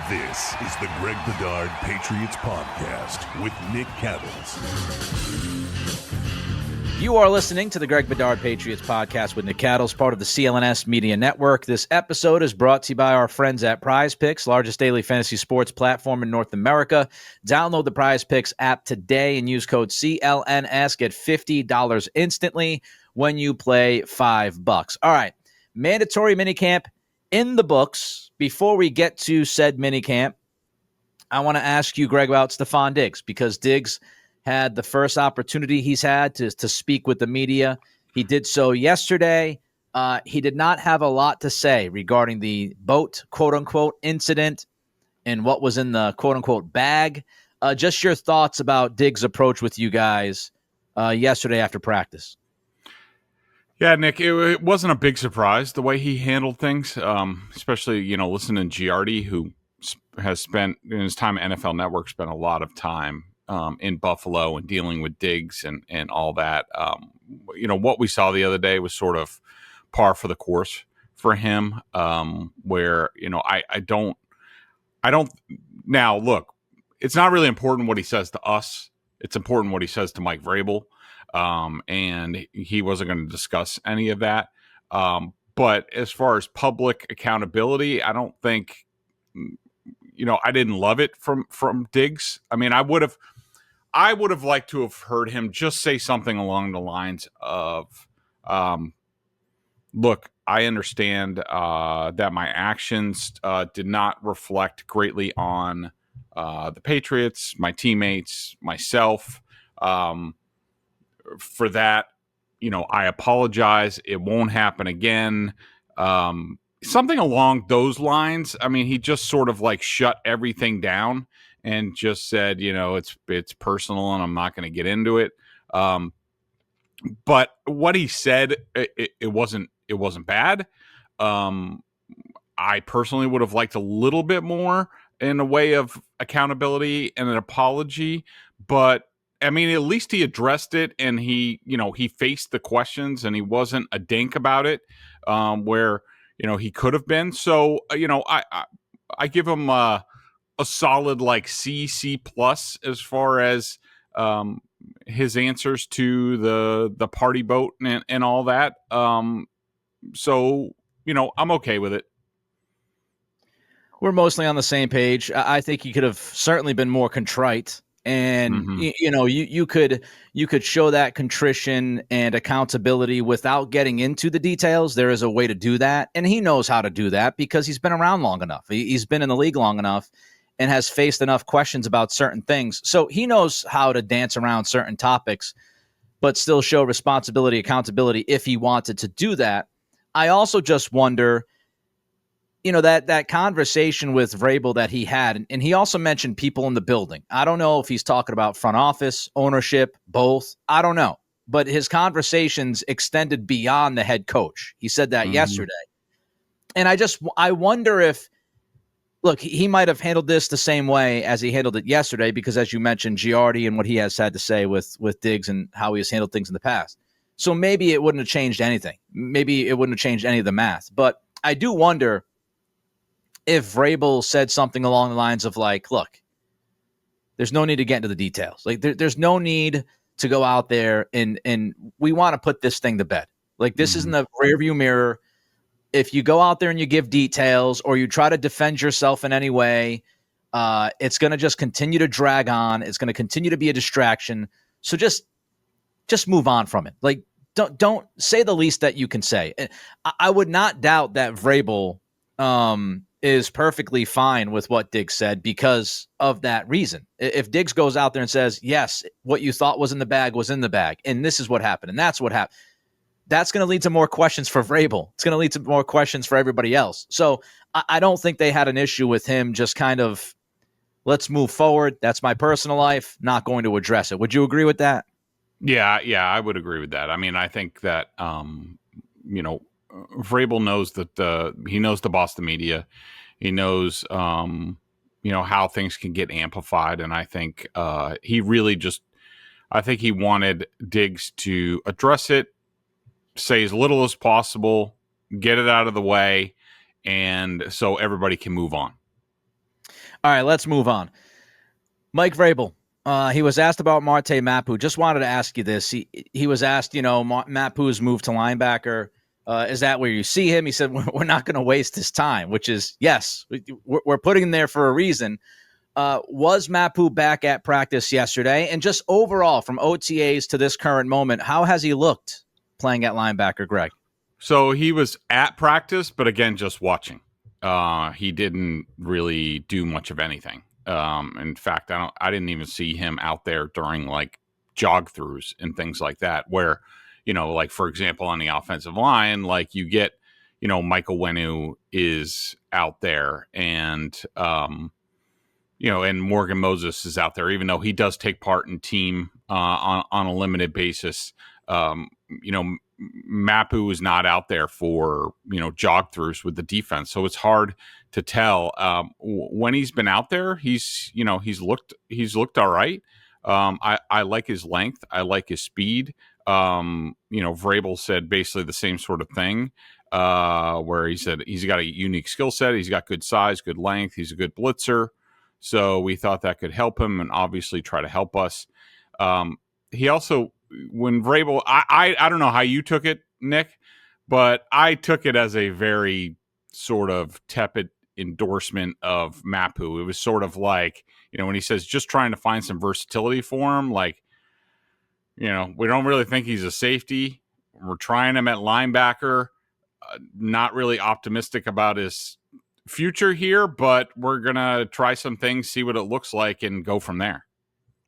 This is the Greg Bedard Patriots podcast with Nick Cattles. You are listening to the Greg Bedard Patriots podcast with Nick Cattles, part of the CLNS Media Network. This episode is brought to you by our friends at PrizePicks, largest daily fantasy sports platform in North America. Download the PrizePicks app today and use code CLNS. Get $50 instantly when you play $5. All right, mandatory minicamp in the books. Before we get to said minicamp, I want to ask you, Greg, about Stefon Diggs, because Diggs had the first opportunity he's had to speak with the media. He did so yesterday. He did not have a lot to say regarding the boat, quote-unquote, incident and what was in the quote-unquote bag. Just your thoughts about Diggs' approach with you guys yesterday after practice. Yeah, Nick, it wasn't a big surprise the way he handled things, especially, listening to Giardi, who has spent, in his time at NFL Network, spent a lot of time in Buffalo and dealing with Diggs and all that. What we saw the other day was sort of par for the course for him, where, I don't now look, it's not really important what he says to us. It's important what he says to Mike Vrabel. And he wasn't going to discuss any of that. But as far as public accountability, I don't think, I didn't love it from Diggs. I mean, I would have liked to have heard him just say something along the lines of, look, I understand that my actions did not reflect greatly on the Patriots, my teammates, myself. For that, I apologize. It won't happen again. Something along those lines. I mean, he just sort of like shut everything down and just said, it's personal and I'm not going to get into it. But what he said, it wasn't bad. I personally would have liked a little bit more in a way of accountability and an apology, but I mean, at least he addressed it and he faced the questions and he wasn't a dink about it, where, he could have been. So, I give him a solid like C plus as far as his answers to the party boat and all that. So, I'm okay with it. We're mostly on the same page. I think he could have certainly been more contrite. And, you could show that contrition and accountability without getting into the details. There is a way to do that. And he knows how to do that because he's been around long enough. He's been in the league long enough and has faced enough questions about certain things. So he knows how to dance around certain topics, but still show responsibility, accountability if he wanted to do that. I also just wonder, that conversation with Vrabel that he had, and he also mentioned people in the building. I don't know if he's talking about front office, ownership, both. I don't know. But his conversations extended beyond the head coach. He said that yesterday. And I wonder if, look, he might have handled this the same way as he handled it yesterday, because as you mentioned, Giardi and what he has had to say with Diggs and how he has handled things in the past. So maybe it wouldn't have changed anything. Maybe it wouldn't have changed any of the math. But I do wonder if Vrabel said something along the lines of like, look, there's no need to get into the details. Like there's no need to go out there and we want to put this thing to bed. Like this isn't a rearview mirror. If you go out there and you give details or you try to defend yourself in any way, it's going to just continue to drag on. It's going to continue to be a distraction. So just move on from it. Like don't say the least that you can say. I would not doubt that Vrabel, is perfectly fine with what Diggs said because of that reason. If Diggs goes out there and says, yes, what you thought was in the bag was in the bag, and this is what happened, and that's what happened, that's going to lead to more questions for Vrabel. It's going to lead to more questions for everybody else. So I don't think they had an issue with him just kind of, let's move forward. That's my personal life, not going to address it. Would you agree with that? Yeah, I would agree with that. I mean, I think that, Vrabel knows that he knows the Boston media. He knows, how things can get amplified. And I think he really I think he wanted Diggs to address it, say as little as possible, get it out of the way, and so everybody can move on. All right, let's move on. Mike Vrabel. He was asked about Marte Mapu. Just wanted to ask you this. He was asked, Mapu's moved to linebacker. Is that where you see him? He said, we're not going to waste his time, which is, yes, we're putting him there for a reason. Was Mapu back at practice yesterday? And just overall, from OTAs to this current moment, how has he looked playing at linebacker, Greg? So he was at practice, but again, just watching. He didn't really do much of anything. In fact, I didn't even see him out there during like jog throughs and things like that, where, like for example, on the offensive line, like you get, Michael Wenu is out there and, and Morgan Moses is out there, even though he does take part in team on a limited basis. Mapu is not out there for, jog throughs with the defense. So it's hard to tell. When he's been out there, he's looked all right. I like his length. I like his speed. Vrabel said basically the same sort of thing, where he said he's got a unique skill set. He's got good size, good length. He's a good blitzer. So we thought that could help him and obviously try to help us. He also, when Vrabel, I don't know how you took it, Nick, but I took it as a very sort of tepid endorsement of Mapu. It was sort of like, when he says just trying to find some versatility for him, like, we don't really think he's a safety. We're trying him at linebacker. Not really optimistic about his future here, but we're going to try some things, see what it looks like, and go from there.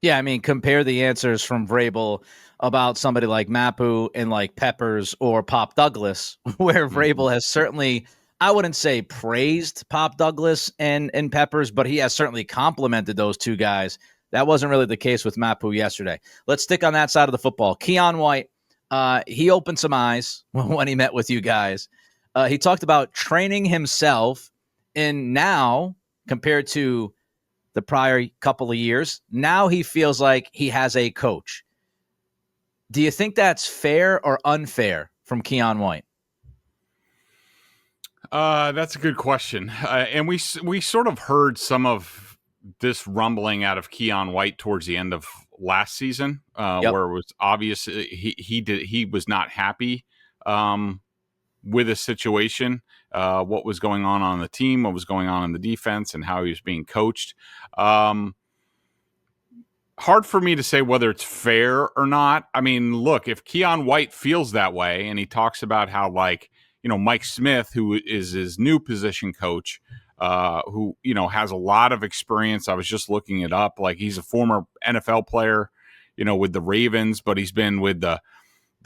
Yeah, I mean, compare the answers from Vrabel about somebody like Mapu and like Peppers or Pop Douglas, where Vrabel has certainly, I wouldn't say praised Pop Douglas and Peppers, but he has certainly complimented those two guys. That wasn't really the case with Mapu yesterday. Let's stick on that side of the football. Keon White, he opened some eyes when he met with you guys. He talked about training himself, and now, compared to the prior couple of years, now he feels like he has a coach. Do you think that's fair or unfair from Keon White? That's a good question. And we sort of heard some of this rumbling out of Keon White towards the end of last season, where it was obvious he was not happy with the situation, what was going on the team, what was going on in the defense, and how he was being coached. Hard for me to say whether it's fair or not. I mean, look, if Keon White feels that way and he talks about how, like, Mike Smith, who is his new position coach, who, has a lot of experience. I was just looking it up. Like, he's a former NFL player, with the Ravens, but he's been with the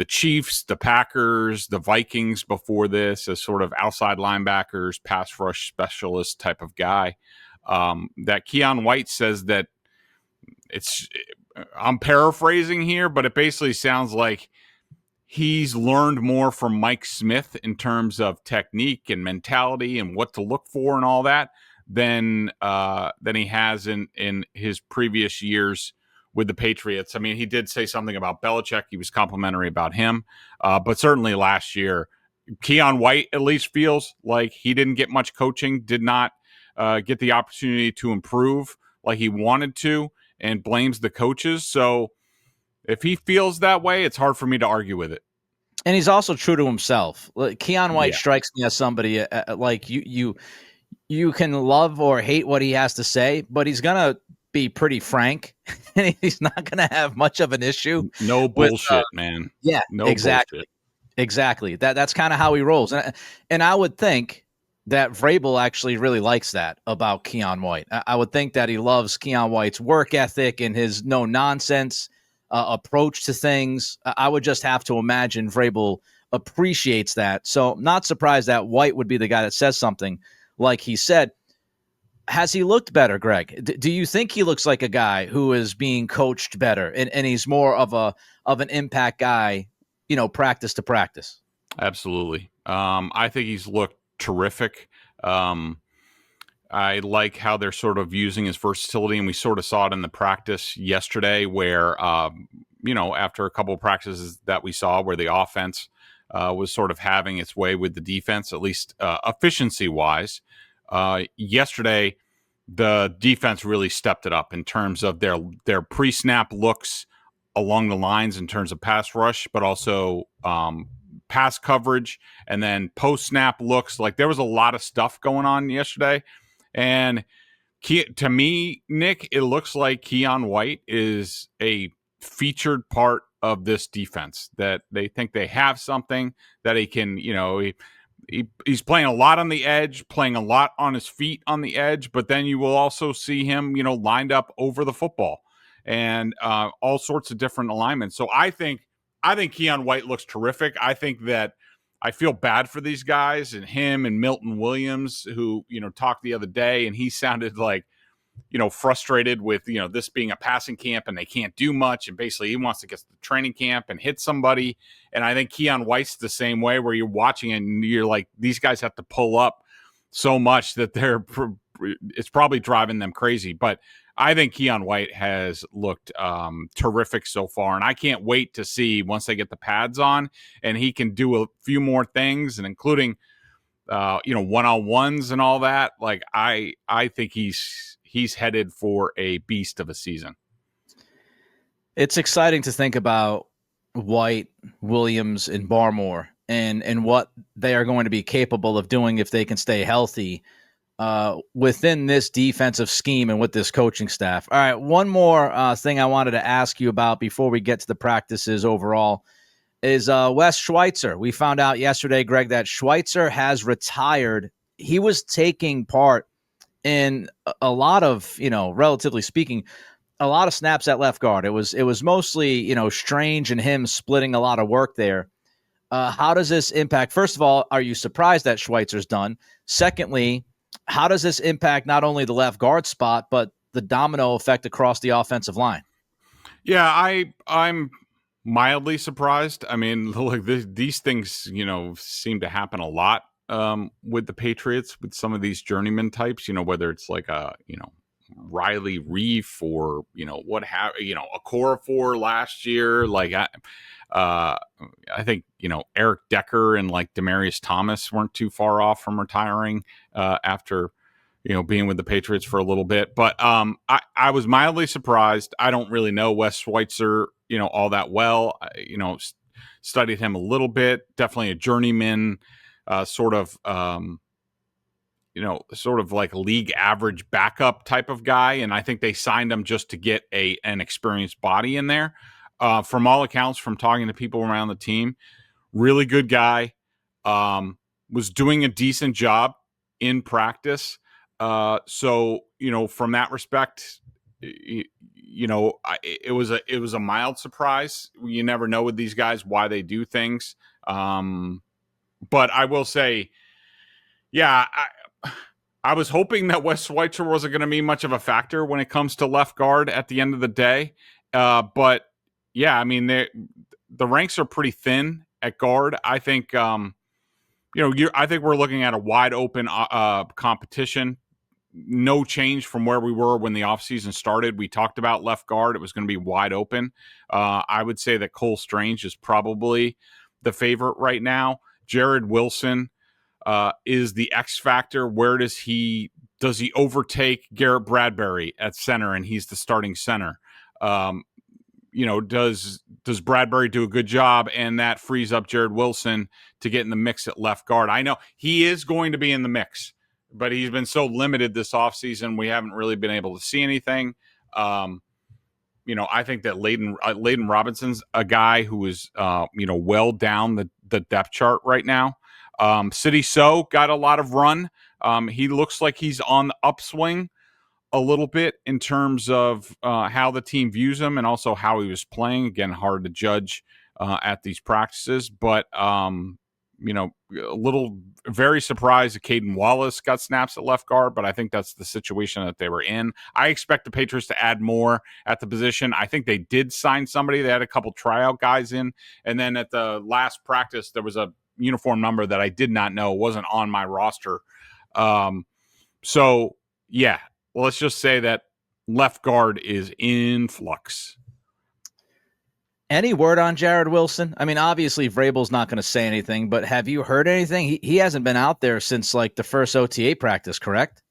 Chiefs, the Packers, the Vikings before this as sort of outside linebackers, pass rush specialist type of guy. That Keon White says that I'm paraphrasing here, but it basically sounds like he's learned more from Mike Smith in terms of technique and mentality and what to look for and all that than he has in his previous years with the Patriots. I mean, he did say something about Belichick. He was complimentary about him. But certainly last year, Keon White at least feels like he didn't get much coaching, did not get the opportunity to improve like he wanted to, and blames the coaches. So if he feels that way, it's hard for me to argue with it. And he's also true to himself. Keon White strikes me as somebody like you can love or hate what he has to say, but he's going to be pretty frank, and he's not going to have much of an issue. No bullshit, man. Yeah, no exactly. Bullshit. Exactly. That's kind of how he rolls. And I would think that Vrabel actually really likes that about Keon White. I would think that he loves Keon White's work ethic and his no-nonsense approach to things. I would just have to imagine Vrabel appreciates that. So not surprised that White would be the guy that says something like he said. Has he looked better, Greg? Do you think he looks like a guy who is being coached better and he's more of an impact guy, practice to practice? Absolutely. I think he's looked terrific. I like how they're sort of using his versatility, and we sort of saw it in the practice yesterday where, after a couple of practices that we saw where the offense was sort of having its way with the defense, at least efficiency-wise. Yesterday, the defense really stepped it up in terms of their pre-snap looks along the lines in terms of pass rush, but also pass coverage, and then post-snap looks. Like, there was a lot of stuff going on yesterday. And to me, Nick, it looks like Keon White is a featured part of this defense, that they think they have something that he can, he's playing a lot on the edge, playing a lot on his feet on the edge, but then you will also see him, lined up over the football and all sorts of different alignments. So I think Keon White looks terrific. I think that I feel bad for these guys and him and Milton Williams, who, talked the other day, and he sounded like, frustrated with, this being a passing camp and they can't do much. And basically he wants to get to the training camp and hit somebody. And I think Keon White's the same way, where you're watching and you're like, these guys have to pull up so much that it's probably driving them crazy. But I think Keon White has looked terrific so far. And I can't wait to see once they get the pads on and he can do a few more things, and including, one-on-ones and all that. Like, I think he's headed for a beast of a season. It's exciting to think about White, Williams, and Barmore and what they are going to be capable of doing if they can stay healthy within this defensive scheme and with this coaching staff. All right, one more thing I wanted to ask you about before we get to the practices overall is Wes Schweitzer. We found out yesterday, Greg, that Schweitzer has retired. He was taking part in a lot of, relatively speaking, a lot of snaps at left guard. It was mostly, Strange and him splitting a lot of work there. How does this impact? First of all, are you surprised that Schweitzer's done? Secondly, how does this impact not only the left guard spot, but the domino effect across the offensive line? Yeah, I'm mildly surprised. I mean, look, these things, seem to happen a lot with the Patriots, with some of these journeyman types, whether it's like Riley Reef or, a Okorafor last year. Like, I think, Eric Decker and like Demaryius Thomas weren't too far off from retiring after, being with the Patriots for a little bit. But I was mildly surprised. I don't really know Wes Schweitzer, all that well. Studied him a little bit. Definitely a journeyman, sort of like league average backup type of guy. And I think they signed him just to get an experienced body in there. From all accounts, from talking to people around the team, really good guy, was doing a decent job in practice. So, from that respect, it was a mild surprise. You never know with these guys why they do things. But I will say, yeah, I was hoping that Wes Schweitzer wasn't going to be much of a factor when it comes to left guard at the end of the day. But yeah, I mean, the ranks are pretty thin at guard. I think, I think we're looking at a wide open competition. No change from where we were when the offseason started. We talked about left guard. It was going to be wide open. I would say that Cole Strange is probably the favorite right now. Jared Wilson is the X factor. Where does he overtake Garrett Bradbury at center, and he's the starting center? Does Bradbury do a good job, and that frees up Jared Wilson to get in the mix at left guard? I know he is going to be in the mix, but he's been so limited this offseason, we haven't really been able to see anything. I think that Layden Robinson's a guy who is, well down the depth chart right now. City So got a lot of run. He looks like he's on the upswing a little bit in terms of how the team views him and also how he was playing. Again, hard to judge at these practices, but a little very surprised that Caden Wallace got snaps at left guard, but I think that's the situation that they were in. I expect the Patriots to add more at the position. I think they did sign somebody. They had a couple tryout guys in, and then at the last practice, there was a uniform number that I did not know, wasn't on my roster. So yeah, let's just say that left guard is in flux. Any word on Jared Wilson? I mean, obviously Vrabel's not going to say anything, but have you heard anything? He hasn't been out there since like the first OTA practice, correct?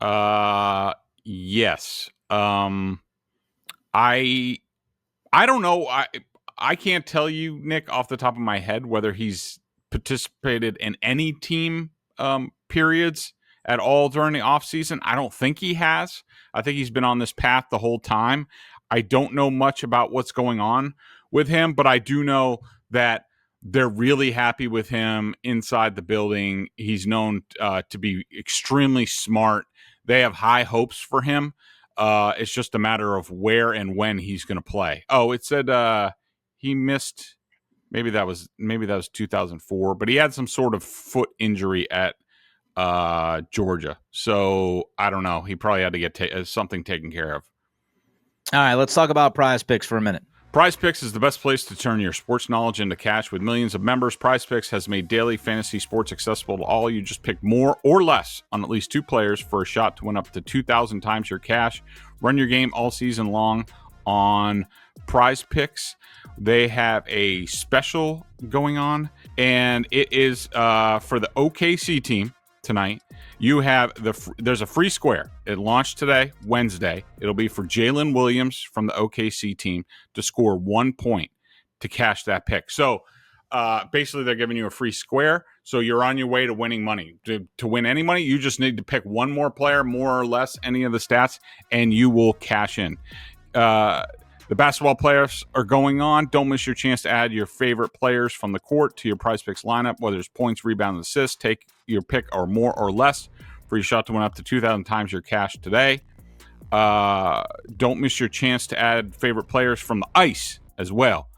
Yes. I don't know. I can't tell you, Nick, off the top of my head, whether he's participated in any team periods at all during the offseason. I don't think he has. I think he's been on this path the whole time. I don't know much about what's going on with him, but I do know that they're really happy with him inside the building. He's known to be extremely smart. They have high hopes for him. It's just a matter of where and when he's going to play. Oh, it said he missed. Maybe that was 2004, but he had some sort of foot injury at Georgia. So I don't know. He probably had to get something taken care of. All right, let's talk about PrizePicks for a minute. PrizePicks is the best place to turn your sports knowledge into cash. With millions of members, PrizePicks has made daily fantasy sports accessible to all. You just pick more or less on at least two players for a shot to win up to 2,000 times your cash. Run your game all season long on PrizePicks. They have a special going on, and it is for the OKC team tonight. You have there's a free square. It launched today, Wednesday. It'll be for Jalen Williams from the OKC team to score 1 point to cash that pick. So basically, they're giving you a free square. So you're on your way to winning money. To win any money, you just need to pick one more player, more or less any of the stats, and you will cash in. The basketball players are going on. Don't miss your chance to add your favorite players from the court to your PrizePicks lineup, whether it's points, rebounds, and assists. Take your pick or more or less for your shot to win up to 2,000 times your cash today. Don't miss your chance to add favorite players from the ice as well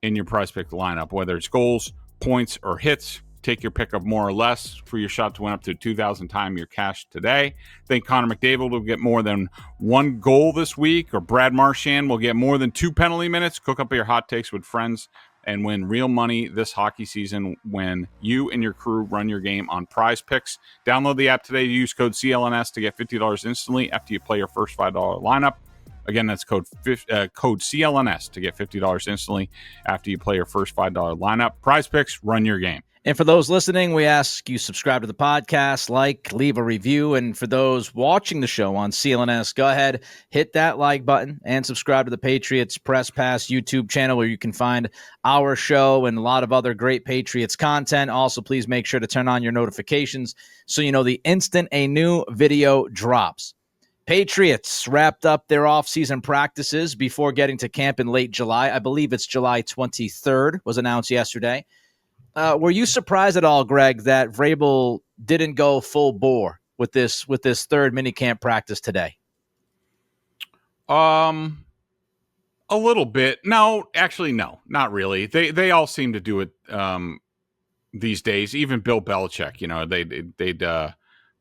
in your PrizePicks lineup, whether it's goals, points, or hits. Take your pick of more or less for your shot to win up to 2,000 times your cash today. I think Connor McDavid will get more than one goal this week, or Brad Marchand will get more than 2 penalty minutes. Cook up your hot takes with friends and win real money this hockey season when you and your crew run your game on PrizePicks. Download the app today. Use code CLNS to get $50 instantly after you play your first $5 lineup. Again, that's code CLNS to get $50 instantly after you play your first $5 lineup. PrizePicks, run your game. And for those listening, we ask you subscribe to the podcast, leave a review. And for those watching the show on CLNS, go ahead, hit that like button and subscribe to the Patriots Press Pass YouTube channel, where you can find our show and a lot of other great Patriots content. Also, please make sure to turn on your notifications so you know the instant a new video drops. Patriots wrapped up their offseason practices before getting to camp in late July. I believe it's July 23rd was announced yesterday. Were you surprised at all, Greg, that Vrabel didn't go full bore with this third minicamp practice today? A little bit. No, actually, no, not really. They all seem to do it these days. Even Bill Belichick, they'd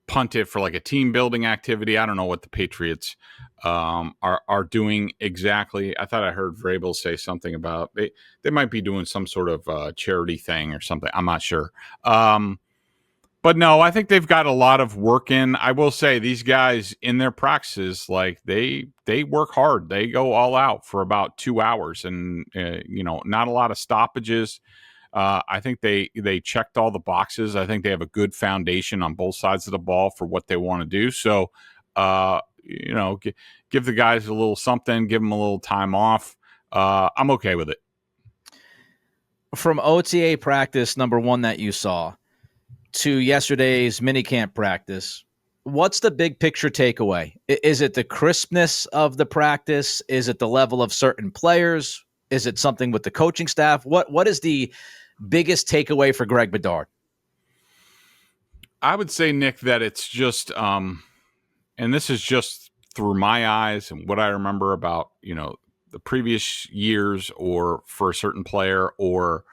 punt it for like a team building activity. I don't know what the Patriots are doing exactly. I thought I heard Vrabel say something about they might be doing some sort of charity thing or something. I'm not sure. But no, I think they've got a lot of work in. I will say these guys in their practices, like they work hard. They go all out for about 2 hours, and not a lot of stoppages. I think they checked all the boxes. I think they have a good foundation on both sides of the ball for what they want to do. So, give the guys a little something, give them a little time off. I'm okay with it. From OTA practice number 1 that you saw to yesterday's minicamp practice, what's the big picture takeaway? Is it the crispness of the practice? Is it the level of certain players? Is it something with the coaching staff? What is the biggest takeaway for Greg Bedard? I would say, Nick, that it's just, and this is just through my eyes and what I remember about, the previous years, or for a certain player, or,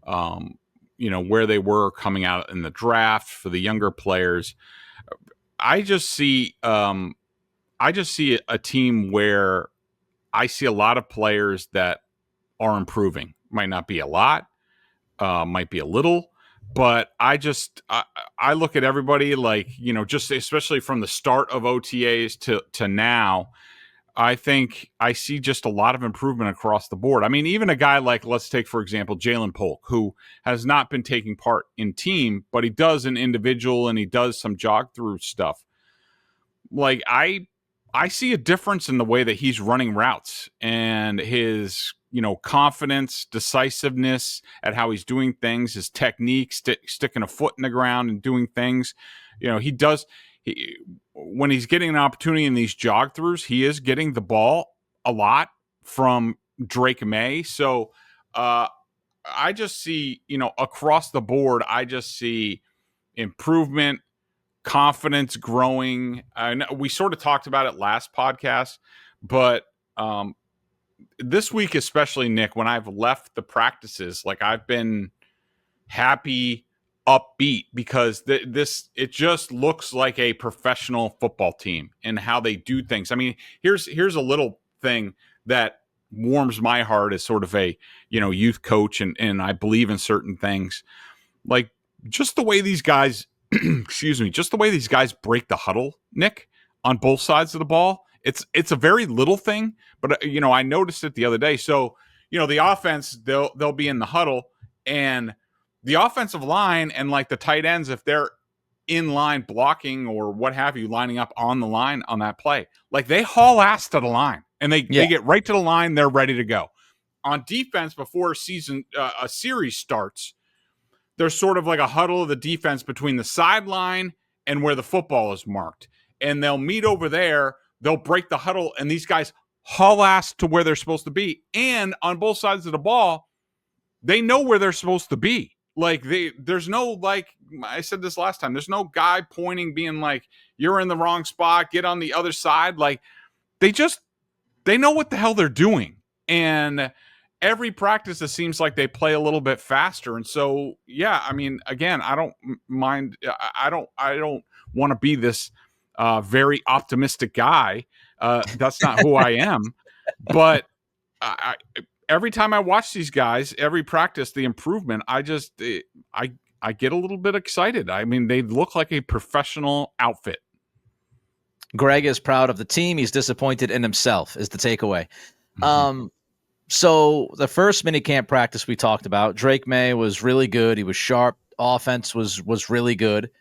where they were coming out in the draft for the younger players. I just see a team where I see a lot of players that are improving. Might not be a lot, might be a little, but I look at everybody just especially from the start of OTAs to now. I think I see just a lot of improvement across the board. I mean, even a guy like, let's take, for example, Jalen Polk, who has not been taking part in team, but he does an individual and he does some jog through stuff. like I see a difference in the way that he's running routes and his, confidence, decisiveness at how he's doing things, his technique, sticking a foot in the ground and doing things. When he's getting an opportunity in these jog throughs, he is getting the ball a lot from Drake Maye. So I just see, across the board, I just see improvement, confidence growing. We sort of talked about it last podcast, but this week, especially, Nick, when I've left the practices, like I've been happy, upbeat, because it just looks like a professional football team and how they do things. I mean, here's a little thing that warms my heart as sort of a youth coach, and I believe in certain things, like just the way these guys just the way these guys break the huddle, Nick, on both sides of the ball. It's a very little thing, but I noticed it the other day. So the offense, they'll be in the huddle, and the offensive line and like the tight ends, if they're in line blocking or what have you, lining up on the line on that play, like they haul ass to the line and they get right to the line. They're ready to go. On defense, before a series starts, there's sort of like a huddle of the defense between the sideline and where the football is marked. And they'll meet over there. They'll break the huddle, and these guys haul ass to where they're supposed to be. And on both sides of the ball, they know where they're supposed to be. Like there's no, like I said this last time, there's no guy pointing, being like, you're in the wrong spot, get on the other side. Like they know what the hell they're doing. And every practice, it seems like they play a little bit faster. And so, yeah, I mean, again, I don't mind. I don't want to be this very optimistic guy. That's not who I am. But every time I watch these guys, every practice, the improvement, I get a little bit excited. I mean, they look like a professional outfit. Greg is proud of the team. He's disappointed in himself is the takeaway. So the first minicamp practice we talked about, Drake Maye was really good. He was sharp. Offense was really good.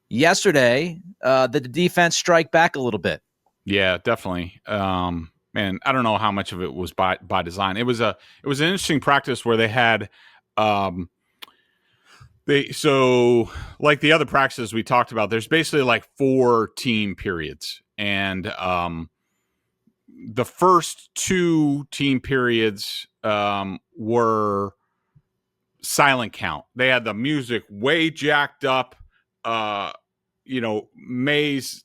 Yesterday, the defense strike back a little bit. Yeah, definitely. And I don't know how much of it was by design. It was an interesting practice where they had so like the other practices we talked about, there's basically like 4 team periods, and the first 2 team periods were silent count. They had the music way jacked up. Maye's,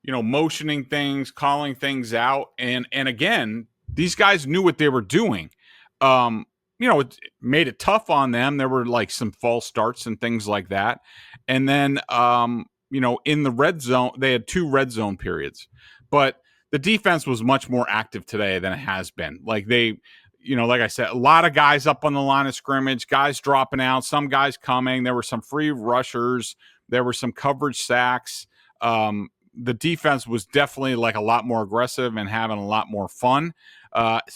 motioning things, calling things out. And again, these guys knew what they were doing. It made it tough on them. There were like some false starts and things like that. And then, in the red zone, they had 2 red zone periods, but the defense was much more active today than it has been. Like they, like I said, a lot of guys up on the line of scrimmage, guys dropping out, some guys coming. There were some free rushers. There were some coverage sacks. The defense was definitely like a lot more aggressive and having a lot more fun,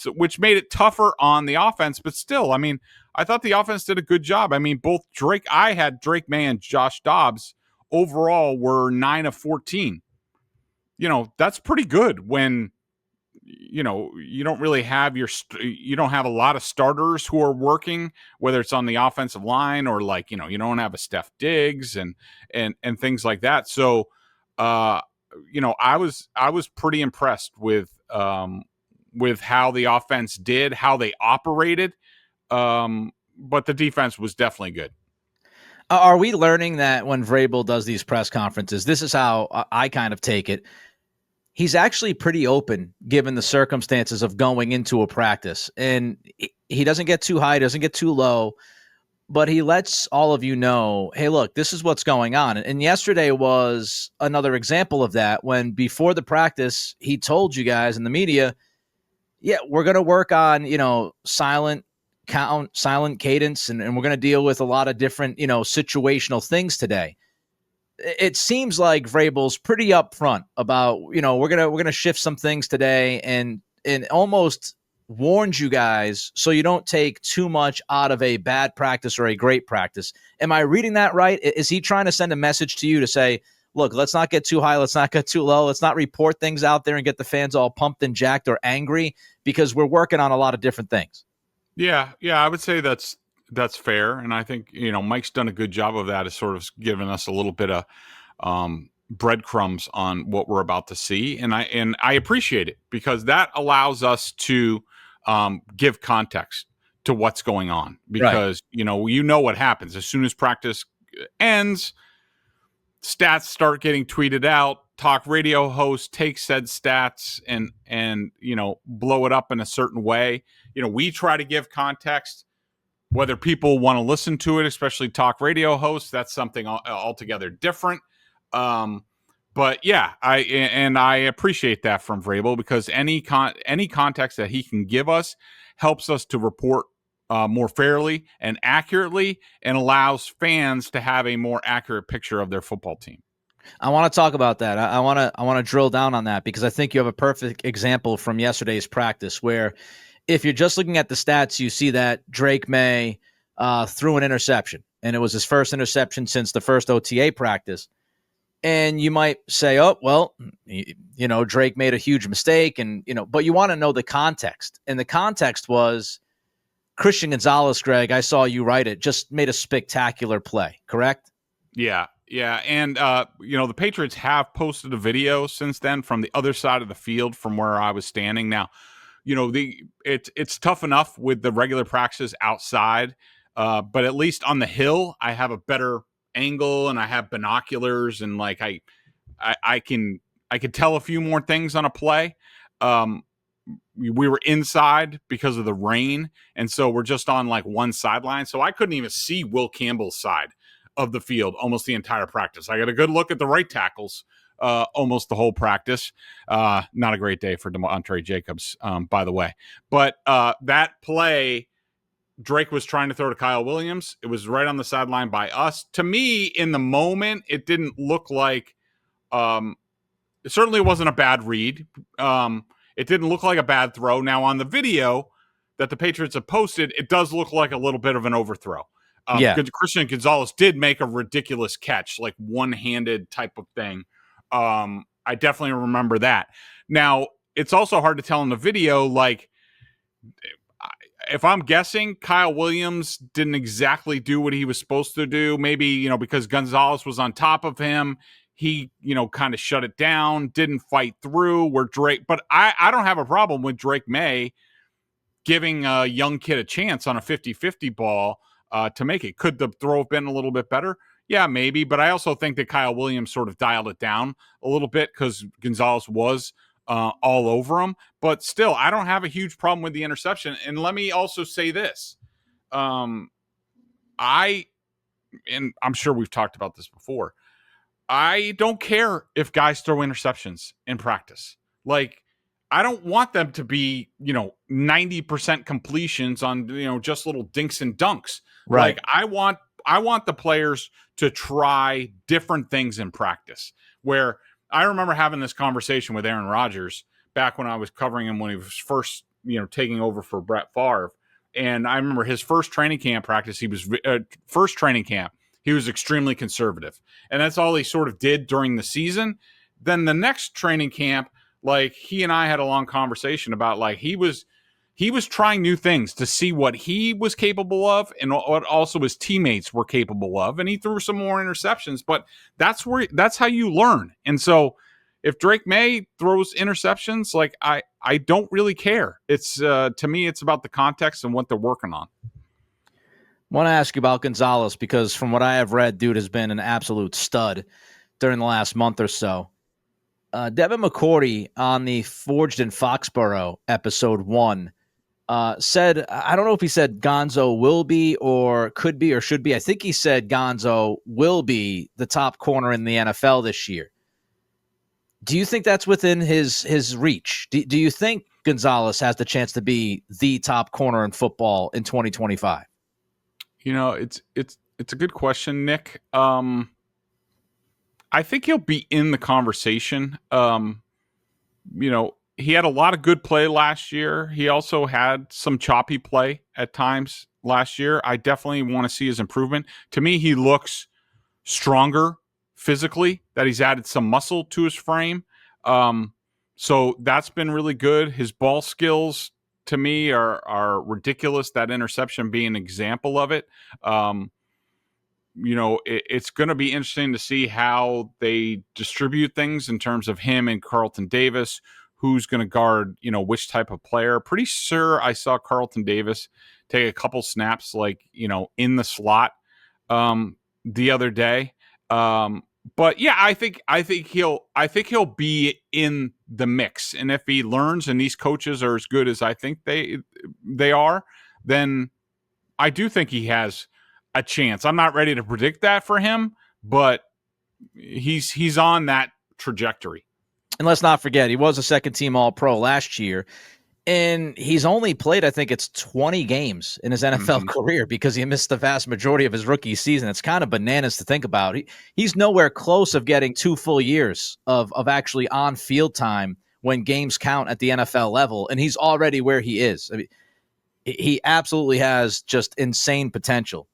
which made it tougher on the offense. But still, I mean, I thought the offense did a good job. I mean, I had Drake Maye and Josh Dobbs overall were 9 of 14. That's pretty good when, you don't really have you don't have a lot of starters who are working, whether it's on the offensive line or like, you don't have a Stefon Diggs and things like that. So, I was pretty impressed with how the offense did, how they operated. But the defense was definitely good. Are we learning that when Vrabel does these press conferences, this is how I kind of take it, he's actually pretty open given the circumstances of going into a practice, and he doesn't get too high, doesn't get too low, but he lets all of you know, hey, look, this is what's going on. And yesterday was another example of that, when before the practice, he told you guys in the media, yeah, we're going to work on, silent count, silent cadence, and we're going to deal with a lot of different, situational things today. It seems like Vrabel's pretty upfront about, we're gonna shift some things today, and almost warns you guys so you don't take too much out of a bad practice or a great practice. Am I reading that right? Is he trying to send a message to you to say, look, let's not get too high. Let's not get too low. Let's not report things out there and get the fans all pumped and jacked or angry, because we're working on a lot of different things. Yeah, I would say that's fair, and I think Mike's done a good job of that, is sort of giving us a little bit of breadcrumbs on what we're about to see, and I appreciate it, because that allows us to give context to what's going on, because right. What happens as soon as practice ends, stats start getting tweeted out. Talk radio hosts take said stats and blow it up in a certain way. We try to give context. Whether people want to listen to it, especially talk radio hosts, that's something altogether different. But yeah, I appreciate that from Vrabel, because any context that he can give us helps us to report more fairly and accurately, and allows fans to have a more accurate picture of their football team. I want to talk about that. I want to drill down on that, because I think you have a perfect example from yesterday's practice, where if you're just looking at the stats, you see that Drake Maye threw an interception, and it was his first interception since the first OTA practice. And you might say, oh, well, Drake made a huge mistake, and but you want to know the context. And the context was Christian Gonzalez, Greg, I saw you write it, just made a spectacular play, correct? Yeah. And, the Patriots have posted a video since then from the other side of the field from where I was standing. Now, it's tough enough with the regular practices outside, but at least on the hill, I have a better angle, and I have binoculars, and like I can tell a few more things on a play. We were inside because of the rain, and so we're just on like one sideline, so I couldn't even see Will Campbell's side of the field almost the entire practice. I got a good look at the right tackles almost the whole practice. Not a great day for DeMontre Jacobs, by the way. But that play, Drake was trying to throw to Kyle Williams. It was right on the sideline by us. To me, in the moment, it didn't look like it certainly wasn't a bad read. It didn't look like a bad throw. Now, on the video that the Patriots have posted, it does look like a little bit of an overthrow. Christian Gonzalez did make a ridiculous catch, like one-handed type of thing. I definitely remember that. Now, it's also hard to tell in the video, like, if I'm guessing, Kyle Williams didn't exactly do what he was supposed to do. Maybe, because Gonzalez was on top of him, he, kind of shut it down, didn't fight through where Drake. But I don't have a problem with Drake Maye giving a young kid a chance on a 50-50 ball to make it. Could the throw have been a little bit better? Yeah, maybe. But I also think that Kyle Williams sort of dialed it down a little bit, because Gonzalez was all over him. But still, I don't have a huge problem with the interception. And let me also say this. And I'm sure we've talked about this before, I don't care if guys throw interceptions in practice. Like, I don't want them to be, 90% completions on, just little dinks and dunks. Right. Like, I want the players to try different things in practice. Where I remember having this conversation with Aaron Rodgers back when I was covering him when he was first, taking over for Brett Favre. And I remember his first training camp practice, he was extremely conservative. And that's all he sort of did during the season. Then the next training camp, like, he and I had a long conversation about, like, he was trying new things to see what he was capable of and what also his teammates were capable of. And he threw some more interceptions, but that's how you learn. And so if Drake Maye throws interceptions, like, I don't really care. It's to me, it's about the context and what they're working on. I want to ask you about Gonzalez, because from what I have read, dude has been an absolute stud during the last month or so. Devin McCourty on the Forged in Foxborough episode 1 said, I don't know if he said Gonzo will be or could be or should be. I think he said Gonzo will be the top corner in the NFL this year. Do you think that's within his reach? Do you think Gonzalez has the chance to be the top corner in football in 2025? It's a good question, Nick. I think he'll be in the conversation. He had a lot of good play last year. He also had some choppy play at times last year. I definitely want to see his improvement. To me, he looks stronger physically, that he's added some muscle to his frame. So that's been really good. His ball skills, to me, are ridiculous. That interception being an example of it. It's going to be interesting to see how they distribute things in terms of him and Carlton Davis, who's going to guard, which type of player. Pretty sure I saw Carlton Davis take a couple snaps, in the slot the other day. But yeah, I think he'll be in the mix. And if he learns and these coaches are as good as I think they are, then I do think he has a chance. I'm not ready to predict that for him, but he's on that trajectory. And let's not forget, he was a second-team All-Pro last year, and he's only played, I think it's 20 games in his NFL career because he missed the vast majority of his rookie season. It's kind of bananas to think about. He's nowhere close of getting 2 full years of actually on-field time when games count at the NFL level, and he's already where he is. I mean, he absolutely has just insane potential.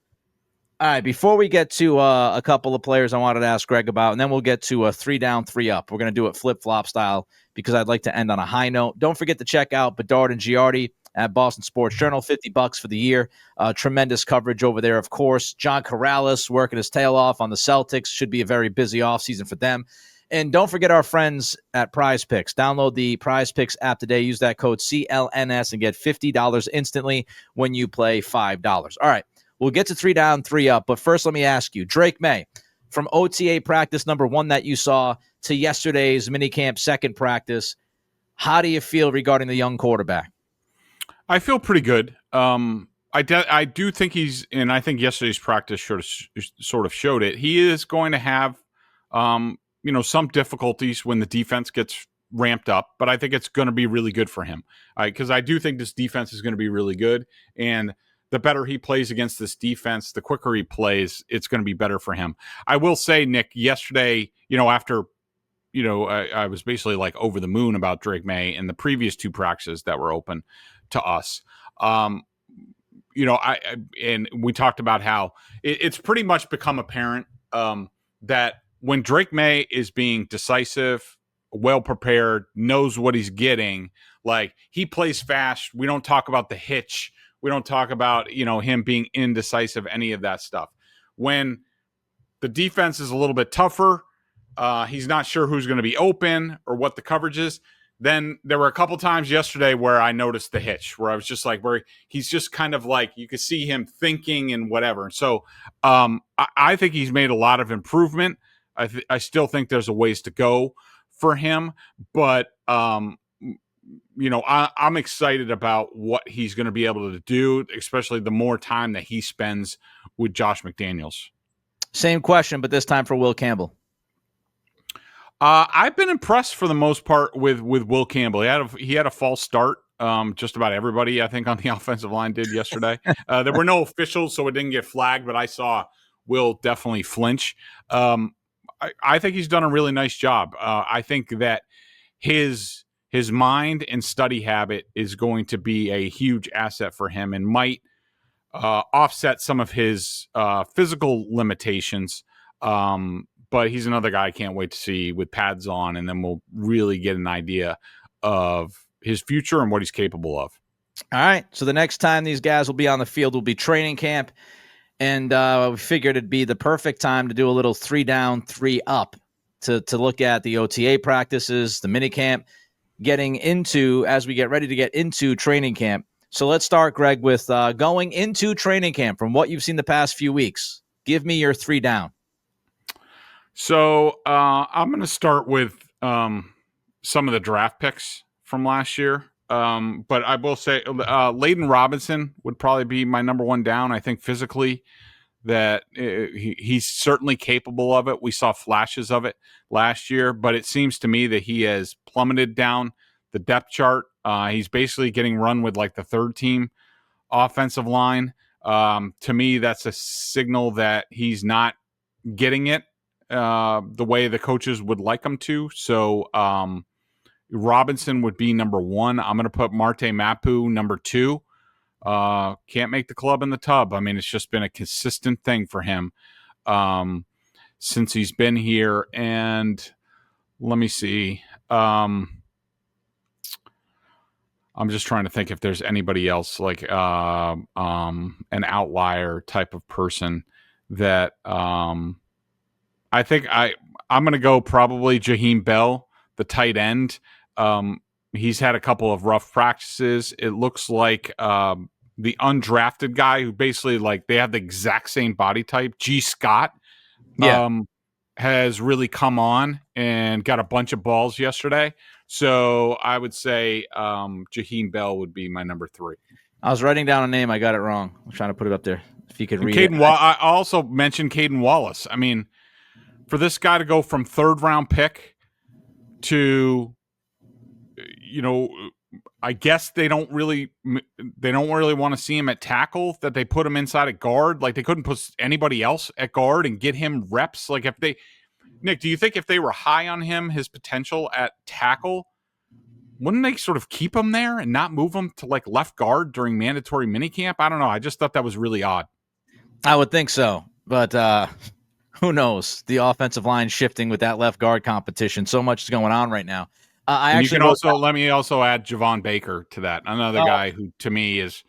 All right, before we get to a couple of players I wanted to ask Greg about, and then we'll get to a 3 down, 3 up. We're going to do it flip-flop style because I'd like to end on a high note. Don't forget to check out Bedard and Giardi at Boston Sports Journal, $50 for the year. Tremendous coverage over there, of course. John Corrales working his tail off on the Celtics. Should be a very busy offseason for them. And don't forget our friends at PrizePicks. Download the PrizePicks app today. Use that code CLNS and get $50 instantly when you play $5. All right. We'll get to 3 down, 3 up, but first let me ask you, Drake Maye, from OTA practice number 1 that you saw to yesterday's minicamp second practice, how do you feel regarding the young quarterback? I feel pretty good. I do think and I think yesterday's practice sort of showed it. He is going to have, some difficulties when the defense gets ramped up, but I think it's going to be really good for him because I do think this defense is going to be really good, and the better he plays against this defense, the quicker he plays, it's going to be better for him. I will say, Nick, yesterday, after, I was basically like over the moon about Drake Maye and the previous 2 practices that were open to us. And we talked about how it's pretty much become apparent that when Drake Maye is being decisive, well prepared, knows what he's getting, like he plays fast. We don't talk about the hitch. We don't talk about, him being indecisive, any of that stuff. When the defense is a little bit tougher, he's not sure who's going to be open or what the coverage is. Then there were a couple times yesterday where I noticed the hitch, where I was just like, where he's just kind of like, you could see him thinking and whatever. So I think he's made a lot of improvement. I still think there's a ways to go for him, but I'm excited about what he's going to be able to do, especially the more time that he spends with Josh McDaniels. Same question, but this time for Will Campbell. I've been impressed for the most part with Will Campbell. He had a false start. Just about everybody, I think, on the offensive line did yesterday. There were no officials, so it didn't get flagged, but I saw Will definitely flinch. I think he's done a really nice job. I think that his mind and study habit is going to be a huge asset for him and might offset some of his physical limitations. But he's another guy I can't wait to see with pads on, and then we'll really get an idea of his future and what he's capable of. All right. So the next time these guys will be on the field will be training camp, and we figured it'd be the perfect time to do a little 3 down, 3 up to look at the OTA practices, the minicamp, as we get ready to get into training camp. So let's start, Greg, with going into training camp from what you've seen the past few weeks. Give me your 3 down. So I'm going to start with some of the draft picks from last year. But I will say Layden Robinson would probably be my number 1 down. I think physically that he's certainly capable of it. We saw flashes of it last year, but it seems to me that he has plummeted down the depth chart. He's basically getting run with like the 3rd team offensive line. To me, that's a signal that he's not getting it the way the coaches would like him to. So Robinson would be number 1. I'm going to put Marte Mapu number 2. Can't make the club in the tub. I mean, it's just been a consistent thing for him. since he's been here. And let me see. I'm just trying to think if there's anybody else like an outlier type of person that I think I'm going to go probably Jaheim Bell, the tight end. He's had a couple of rough practices. It looks like the undrafted guy who basically like they have the exact same body type, G. Scott, has really come on and got a bunch of balls yesterday. So I would say Jaheim Bell would be my number 3. I was writing down a name. I got it wrong. I'm trying to put it up there. If you could read it. I also mentioned Caden Wallace. I mean, for this guy to go from 3rd round pick to, I guess they don't really want to see him at tackle, that they put him inside at guard. Like they couldn't put anybody else at guard and get him reps. Like Nick, do you think if they were high on him, his potential at tackle, wouldn't they sort of keep him there and not move him to like left guard during mandatory minicamp? I don't know. I just thought that was really odd. I would think so, but who knows? The offensive line shifting with that left guard competition. So much is going on right now. Let me also add Javon Baker to that. Another guy who to me is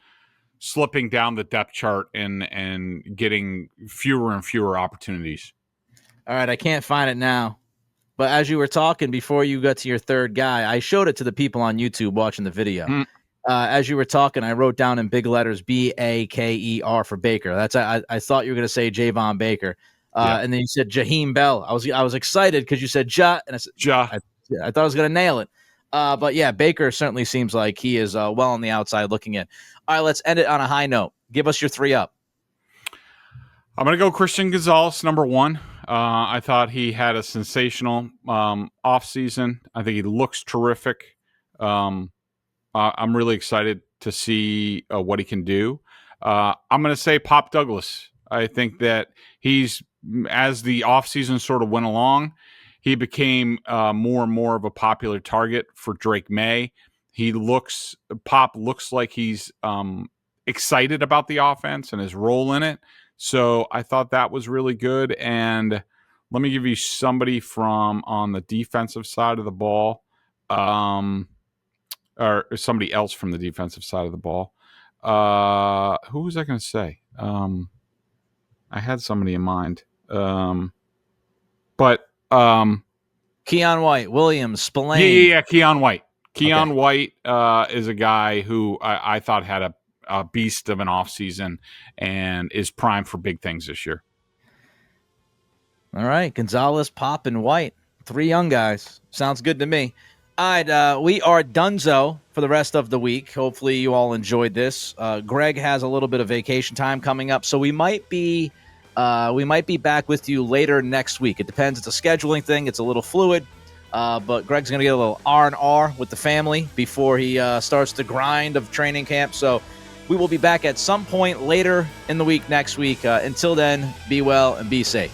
slipping down the depth chart and getting fewer and fewer opportunities. All right, I can't find it now. But as you were talking before you got to your 3rd guy, I showed it to the people on YouTube watching the video. As you were talking, I wrote down in big letters Baker for Baker. I thought you were going to say Javon Baker. And then you said Jaheim Bell. I was excited because you said Ja, and I said Ja. I thought I was going to nail it. But yeah, Baker certainly seems like he is well on the outside looking in. All right, let's end it on a high note. Give us your 3 up. I'm going to go Christian Gonzalez, number 1. I thought he had a sensational offseason. I think he looks terrific. I'm really excited to see what he can do. I'm going to say Pop Douglas. I think that as the offseason sort of went along, he became more and more of a popular target for Drake Maye. Pop looks like he's excited about the offense and his role in it. So I thought that was really good. And let me give you somebody from on the defensive side of the ball, or somebody else from the defensive side of the ball. Who was I going to say? I had somebody in mind. But Keon White, Williams, Spillane. Yeah, Keon White. Keon White is a guy who I thought had a beast of an offseason and is primed for big things this year. All right, Gonzalez, Pop, and White. 3 young guys. Sounds good to me. All right, we are donezo for the rest of the week. Hopefully you all enjoyed this. Greg has a little bit of vacation time coming up, so we might be back with you later next week. It depends. It's a scheduling thing. It's a little fluid. But Greg's going to get a little R&R with the family before he starts the grind of training camp. So we will be back at some point later in the week next week. Until then, be well and be safe.